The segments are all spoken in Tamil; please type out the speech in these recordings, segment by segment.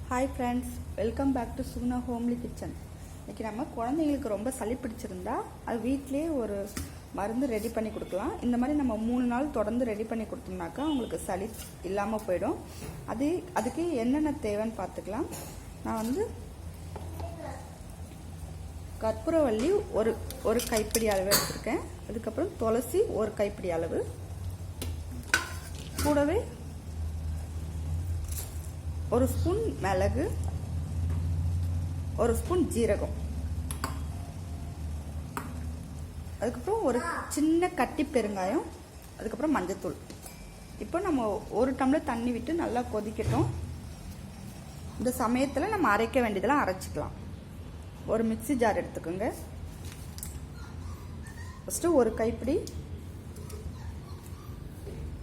Hi friends, welcome back to Suguna homely kitchen. இன்றைக்கி நம்ம குழந்தைங்களுக்கு ரொம்ப சளி பிடிச்சிருந்தா அது வீட்லேயே ஒரு மருந்து ரெடி பண்ணி கொடுக்கலாம். இந்த மாதிரி நம்ம 3 நாள் தொடர்ந்து ரெடி பண்ணி கொடுத்தோம்னாக்கா அவங்களுக்கு சளி இல்லாமல் போயிடும். அதுக்கு என்னென்ன தேவைன்னு பார்த்துக்கலாம். நான் கற்பூரவள்ளி ஒரு கைப்பிடி அளவு எடுத்திருக்கேன். அதுக்கப்புறம் துளசி ஒரு கைப்பிடி அளவு, கூடவே ஒரு ஸ்பூன் மிளகு, ஒரு ஸ்பூன் ஜீரகம், அதுக்கப்புறம் ஒரு சின்ன கட்டி பெருங்காயம், அதுக்கப்புறம் மஞ்சத்தூள். இப்போ நம்ம ஒரு டம்ளர் தண்ணி விட்டு நல்லா கொதிக்கட்டும். இந்த சமயத்தில் நம்ம அரைக்க வேண்டியதெல்லாம் அரைச்சிக்கலாம். ஒரு மிக்ஸி ஜார் எடுத்துக்கோங்க. ஃபஸ்ட்டு ஒரு கைப்பிடி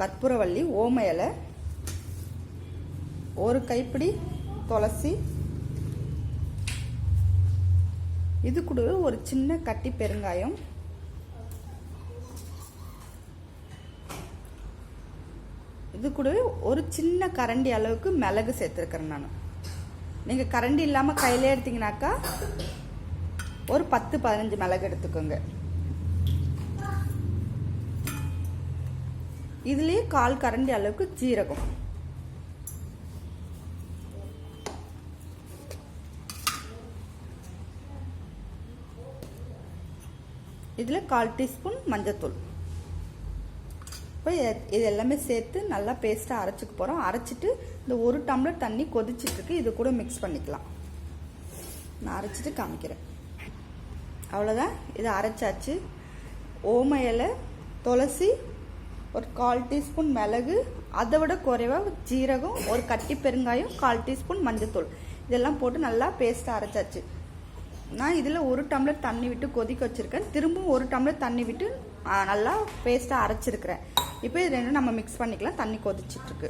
கற்பூரவள்ளி ஓம இலை, ஒரு கைப்பிடி துளசி, இது கூட ஒரு சின்ன கட்டி பெருங்காயம், இது கூட ஒரு சின்ன கரண்டி அளவுக்கு மிளகு சேர்த்துருக்கிறேன். நான் நீங்கள் கரண்டி இல்லாமல் கையிலே எடுத்தீங்கன்னாக்கா ஒரு 10-15 மிளகு எடுத்துக்கோங்க. இதுலேயே 1/4 கரண்டி அளவுக்கு ஜீரகம், இதில் 1/4 டீஸ்பூன் மஞ்சத்தூள். இப்போ இது எல்லாமே சேர்த்து நல்லா பேஸ்ட்டாக அரைச்சிக்க போகிறோம். அரைச்சிட்டு இந்த ஒரு டம்ளர் தண்ணி கொதிச்சிட்ருக்கு, இது கூட மிக்ஸ் பண்ணிக்கலாம். நான் அரைச்சிட்டு காமிக்கிறேன். அவ்வளோதான், இதை அரைச்சாச்சு. ஓம இலை, துளசி, ஒரு 1/4 டீஸ்பூன் மிளகு, அதை விட குறைவாக ஜீரகம், ஒரு கட்டி பெருங்காயம், 1/4 டீஸ்பூன் மஞ்சத்தூள், இதெல்லாம் போட்டு நல்லா பேஸ்ட்டாக அரைச்சாச்சு. நான் இதில் ஒரு டம்ளர் தண்ணி விட்டு கொதிக்க வச்சுருக்கேன். திரும்பவும் ஒரு டம்ளர் தண்ணி விட்டு நல்லா பேஸ்ட்டாக அரைச்சிருக்கிறேன். இப்போ இது ரெண்டும் நம்ம மிக்ஸ் பண்ணிக்கலாம். தண்ணி கொதிச்சிட்ருக்கு.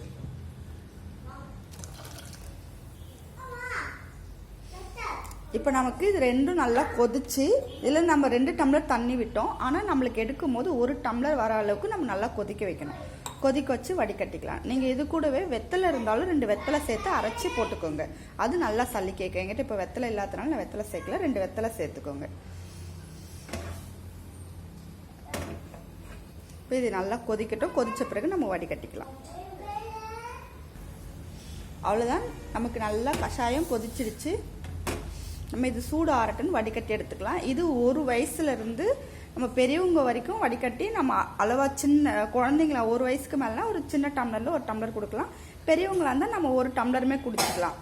இப்போ நமக்கு இது ரெண்டும் நல்லா கொதிச்சு, இதில் நம்ம 2 டம்ளர் தண்ணி விட்டோம். ஆனால் நம்மளுக்கு எடுக்கும் போது 1 டம்ளர் வர அளவுக்கு நம்ம நல்லா கொதிக்க வைக்கணும். கொதிக்க வச்சு வடிகட்டிக்கலாம். நீங்கள் இது கூடவே வெத்தலை இருந்தாலும் 2 வெத்தலை சேர்த்து அரைச்சி போட்டுக்கோங்க. அது நல்லா சளி கேட்கும். என்கிட்ட இப்போ வெத்தலை இல்லாதனால நான் வெத்தலை சேர்க்கல, 2 வெத்தலை சேர்த்துக்கோங்க. இப்போ இது நல்லா கொதிக்கட்டும். கொதித்த பிறகு நம்ம வடிகட்டிக்கலாம். அவ்வளோதான், நமக்கு நல்லா கஷாயம் கொதிச்சிருச்சு. நம்ம இது சூடு ஆறட்டுன்னு வடிகட்டி எடுத்துக்கலாம். இது 1 வயசுலேருந்து நம்ம பெரியவங்க வரைக்கும் வடிகட்டி நம்ம அளவாக சின்ன குழந்தைங்களா 1 வயசுக்கு மேலேனா ஒரு சின்ன டம்ளரில் 1 டம்ளர் கொடுக்கலாம். பெரியவங்களா இருந்தால் நம்ம 1 டம்ளருமே குடிச்சிக்கலாம்.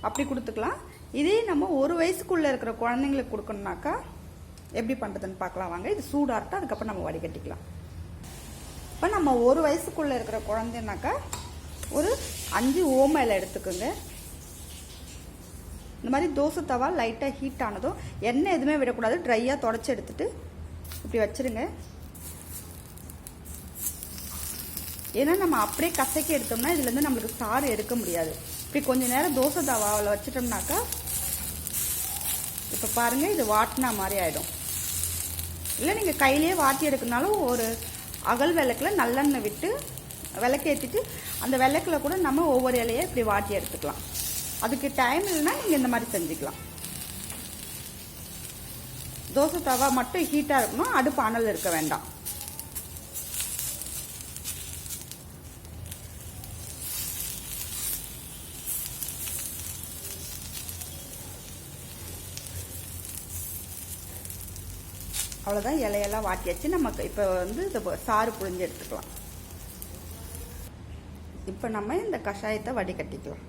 அப்படி கொடுத்துக்கலாம். இதே நம்ம 1 வயசுக்குள்ளே இருக்கிற குழந்தைங்களுக்கு கொடுக்கணுனாக்கா எப்படி பண்ணுறதுன்னு பார்க்கலாம் வாங்க. இது சூடாகட்டும், அதுக்கப்புறம் நம்ம வடிகட்டிக்கலாம். இப்போ நம்ம 1 வயசுக்குள்ளே இருக்கிற குழந்தைனாக்கா ஒரு 5 ஓம இலை எடுத்துக்கோங்க. இந்த மாதிரி தோசை தவா லைட்டாக ஹீட் ஆனதும் எண்ணெய் எதுவுமே விடக்கூடாது, ட்ரையாக தொடச்சி எடுத்துட்டு இப்படி வச்சுருங்க. ஏன்னா நம்ம அப்படியே கசக்கி எடுத்தோம்னா இதுலேருந்து நம்மளுக்கு சாறு எடுக்க முடியாது. இப்படி கொஞ்சம் நேரம் தோசை தவாவில் வச்சிட்டோம்னாக்கா இப்போ பாருங்கள், இது வாட்டினா மாதிரி ஆகிடும். இல்லை நீங்கள் கையிலேயே வாட்டி எடுக்கணுனாலும் ஒரு அகல் விளக்கில் நல்லெண்ணெய் விட்டு விளக்கேற்றிட்டு அந்த விளக்கில் கூட நம்ம ஒவ்வொரு இலையை இப்படி வாட்டி எடுத்துக்கலாம். அதுக்கு டைம் இல்லைன்னா நீங்கள் இந்த மாதிரி செஞ்சுக்கலாம். தோசை தவா மட்டும் ஹீட்டாக இருக்கணும், அடுப்பு அனல் இருக்க வேண்டாம். அவ்வளோதான், இலையெல்லாம் வாட்டியாச்சு. நமக்கு இப்போ இந்த சாறு புழிஞ்சு எடுத்துக்கலாம். இப்போ நம்ம இந்த கஷாயத்தை வடிகட்டிக்கலாம்.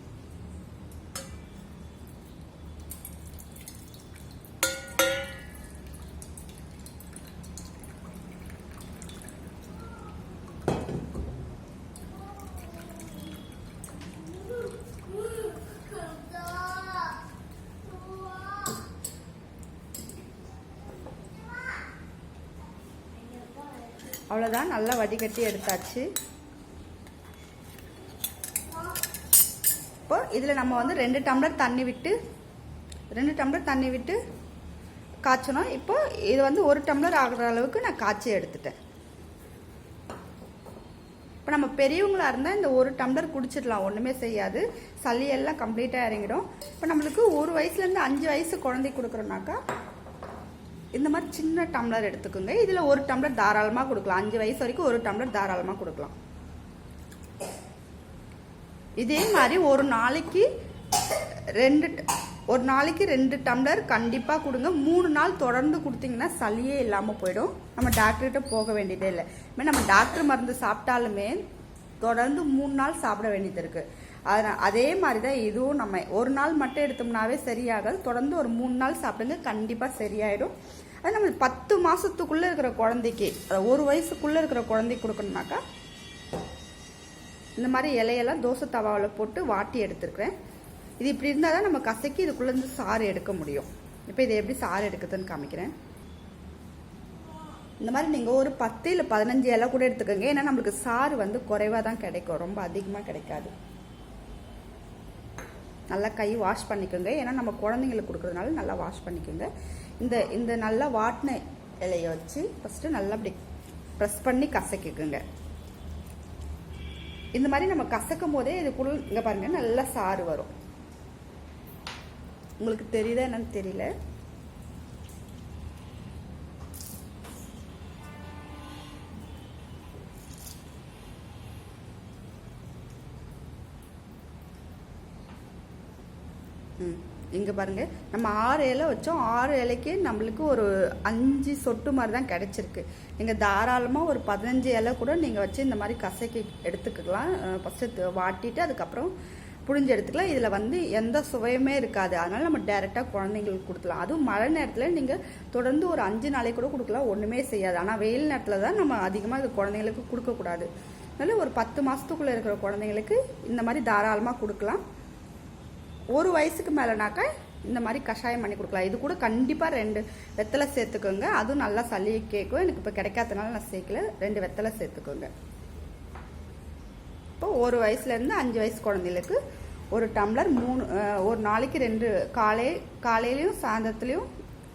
அவ்வளோதான், நல்லா வடிகட்டி எடுத்தாச்சு. இப்போ இதில் நம்ம 2 டம்ளர் தண்ணி விட்டு காய்ச்சணும். இப்போ இது 1 டம்ளர் ஆகிற அளவுக்கு நான் காய்ச்சி எடுத்துட்டேன். இப்போ நம்ம பெரியவங்களா இருந்தால் இந்த ஒரு டம்ளர் குடிச்சிடலாம், ஒன்றுமே செய்யாது, சளியெல்லாம் கம்ப்ளீட்டாக இறங்கிடும். இப்போ நம்மளுக்கு 1 வயசுலேருந்து 5 வயசு குழந்தைக்கு கொடுக்குறோம்னாக்கா இந்த மாதிரி சின்ன டம்ளர் எடுத்துக்கோங்க. இதில் 1 டம்ளர் தாராளமாக கொடுக்கலாம். 5 வயசு வரைக்கும் 1 டம்ளர் தாராளமாக கொடுக்கலாம். இதே மாதிரி ஒரு நாளைக்கு 2 டம்ளர் கண்டிப்பாக கொடுங்க. 3 நாள் தொடர்ந்து கொடுத்தீங்கன்னா சளியே இல்லாமல் போயிடும். நம்ம டாக்டர்கிட்ட போக வேண்டியதே இல்லை. நம்ம டாக்டர் மருந்து சாப்பிட்டாலுமே தொடர்ந்து 3 நாள் சாப்பிட வேண்டியது இருக்குது. அதே மாதிரி தான் இதுவும். நம்ம ஒரு நாள் மட்டும் எடுத்தோம்னாவே சரியாகாது. தொடர்ந்து ஒரு 3 நாள் சாப்பிடுங்க, கண்டிப்பாக சரியாயிடும். அது நம்ம 10 மாதத்துக்குள்ளே இருக்கிற குழந்தைக்கு, 1 வயசுக்குள்ளே இருக்கிற குழந்தைக்கு கொடுக்கணுனாக்கா இந்த மாதிரி இலையெல்லாம் தோசை தவாவில் போட்டு வாட்டி எடுத்துருக்கிறேன். இது இப்படி இருந்தால் தான் நம்ம கசக்கி இதுக்குள்ளேருந்து சாறு எடுக்க முடியும். இப்போ இதை எப்படி சாறு எடுக்குதுன்னு காமிக்கிறேன். இந்த மாதிரி நீங்கள் ஒரு 10 இல்லை 15 இலை கூட எடுத்துக்கோங்க. ஏன்னா நம்மளுக்கு சாறு வந்து குறைவாக தான் கிடைக்கும், ரொம்ப அதிகமாக கிடைக்காது. நல்லா கை வாஷ் பண்ணிக்கோங்க. ஏன்னா நம்ம குழந்தைங்களுக்கு கொடுக்குறதுனால நல்லா வாஷ் பண்ணிக்கோங்க. இந்த நல்லா வாட்டின இலையை வச்சு ஃபஸ்ட்டு நல்லா அப்படி ப்ரெஸ் பண்ணி கசக்கிக்குங்க. இந்த மாதிரி நம்ம கசக்கும் போதே இதுக்குள்ள இங்கே பாருங்கள் நல்லா சாறு வரும். உங்களுக்கு தெரியுதா என்னன்னு தெரியல. இங்கே பாருங்கள், நம்ம 6 இலை வச்சோம். 6 இலைக்கு நம்மளுக்கு ஒரு 5 சொட்டு மாதிரி தான் கிடச்சிருக்கு. நீங்கள் தாராளமாக ஒரு 15 இலை கூட நீங்கள் வச்சு இந்த மாதிரி கசக்கி எடுத்துக்கலாம். ஃபஸ்ட்டு வாட்டிட்டு அதுக்கப்புறம் புழிஞ்சு எடுத்துக்கலாம். இதில் வந்து எந்த சுவையுமே இருக்காது. அதனால் நம்ம டைரெக்டாக குழந்தைங்களுக்கு கொடுக்கலாம். அதுவும் மழை நேரத்தில் நீங்கள் தொடர்ந்து ஒரு 5 நாளைக்கு கூட கொடுக்கலாம், ஒன்றுமே செய்யாது. ஆனால் வெயில் நேரத்தில் தான் நம்ம அதிகமாக இது குழந்தைங்களுக்கு கொடுக்கக்கூடாது. அதனால் ஒரு 10 மாதத்துக்குள்ளே இருக்கிற குழந்தைங்களுக்கு இந்த மாதிரி தாராளமாக கொடுக்கலாம். 1 வயசுக்கு மேலேனாக்கா இந்த மாதிரி கஷாயம் பண்ணி கொடுக்கலாம். இது கூட கண்டிப்பாக 2 வெத்தலை சேர்த்துக்கோங்க. அதுவும் நல்லா சளி கேட்கும். எனக்கு இப்போ கிடைக்காதனால நான் சேர்க்கல. 2 வெத்தலை சேர்த்துக்கோங்க. இப்போ 1 வயசுலேருந்து 5 வயசு குழந்தைகளுக்கு 1 டம்ளர் ஒரு நாளைக்கு 2 காலையிலையும் சாயந்தரத்துலையும்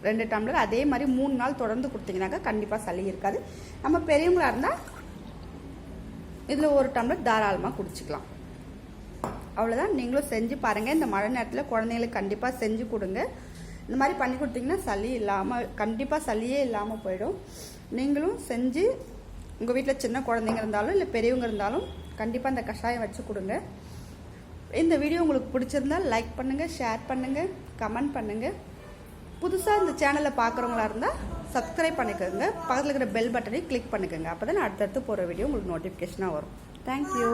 2 டம்ளர். அதே மாதிரி 3 நாள் தொடர்ந்து கொடுத்தீங்கன்னாக்கா கண்டிப்பாக சளி இருக்காது. நம்ம பெரியவங்களாக இருந்தால் இதில் 1 டம்ளர் தாராளமாக குடிச்சிக்கலாம். அவ்வளோதான். நீங்களும் செஞ்சு பாருங்கள். இந்த மழை நேரத்தில் குழந்தைங்களுக்கு கண்டிப்பாக செஞ்சு கொடுங்க. இந்த மாதிரி பண்ணி கொடுத்தீங்கன்னா சளி இல்லாமல், கண்டிப்பாக சளியே இல்லாமல் போயிடும். நீங்களும் செஞ்சு உங்கள் வீட்டில் சின்ன குழந்தைங்க இருந்தாலும் இல்லை பெரியவங்க இருந்தாலும் கண்டிப்பாக இந்த கஷாயம் வச்சு கொடுங்க. இந்த வீடியோ உங்களுக்கு பிடிச்சிருந்தால் லைக் பண்ணுங்கள், ஷேர் பண்ணுங்கள், கமெண்ட் பண்ணுங்கள். புதுசாக இந்த சேனலை பார்க்குறவங்களா இருந்தால் சப்ஸ்கிரைப் பண்ணிக்கோங்க. பக்கத்தில் இருக்கிற பெல் பட்டனை கிளிக் பண்ணிக்கோங்க. அப்போ தான் அடுத்தடுத்து போகிற வீடியோ உங்களுக்கு நோட்டிஃபிகேஷனாக வரும். தேங்க்யூ.